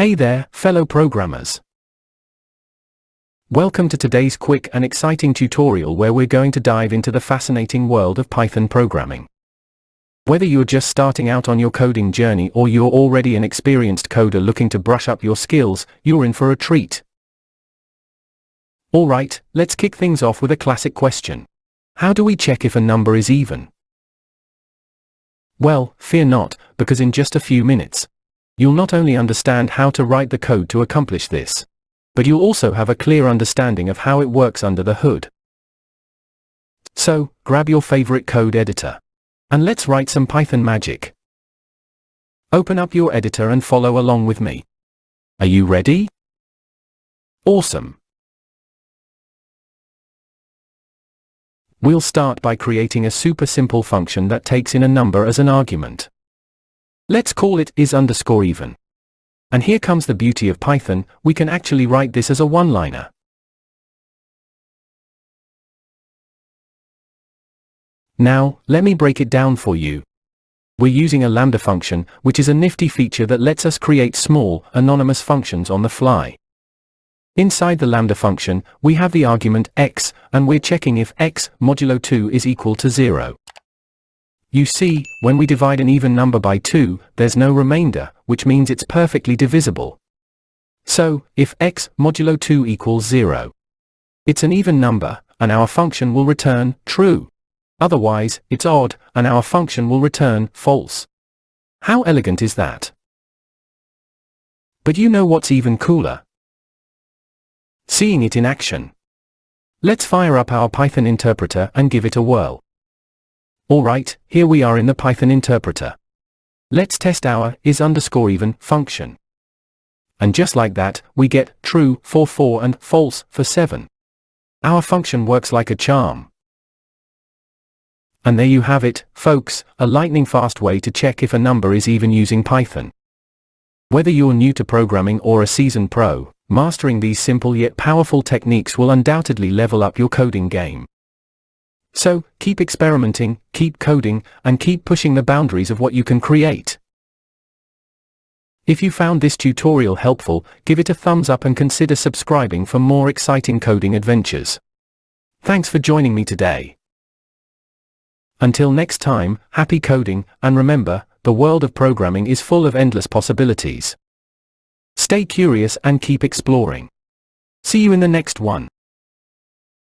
Hey there, fellow programmers. Welcome to today's quick and exciting tutorial where we're going to dive into the fascinating world of Python programming. Whether you're just starting out on your coding journey or you're already an experienced coder looking to brush up your skills, you're in for a treat. Alright, let's kick things off with a classic question. How do we check if a number is even? Well, fear not, because in just a few minutes, you'll not only understand how to write the code to accomplish this, but you'll also have a clear understanding of how it works under the hood. So, grab your favorite code editor, and let's write some Python magic. Open up your editor and follow along with me. Are you ready? Awesome. We'll start by creating a super simple function that takes in a number as an argument. Let's call it is_even. And here comes the beauty of Python, we can actually write this as a one-liner. Now, let me break it down for you. We're using a lambda function, which is a nifty feature that lets us create small, anonymous functions on the fly. Inside the lambda function, we have the argument x, and we're checking if x modulo 2 is equal to 0. You see, when we divide an even number by 2, there's no remainder, which means it's perfectly divisible. So, if x modulo 2 equals 0, it's an even number, and our function will return true. Otherwise, it's odd, and our function will return false. How elegant is that? But you know what's even cooler? Seeing it in action. Let's fire up our Python interpreter and give it a whirl. Alright, here we are in the Python interpreter. Let's test our is_even function. And just like that, we get true for 4 and false for 7. Our function works like a charm. And there you have it, folks, a lightning-fast way to check if a number is even using Python. Whether you're new to programming or a seasoned pro, mastering these simple yet powerful techniques will undoubtedly level up your coding game. So, keep experimenting, keep coding, and keep pushing the boundaries of what you can create. If you found this tutorial helpful, give it a thumbs up and consider subscribing for more exciting coding adventures. Thanks for joining me today. Until next time, happy coding, and remember, the world of programming is full of endless possibilities. Stay curious and keep exploring. See you in the next one.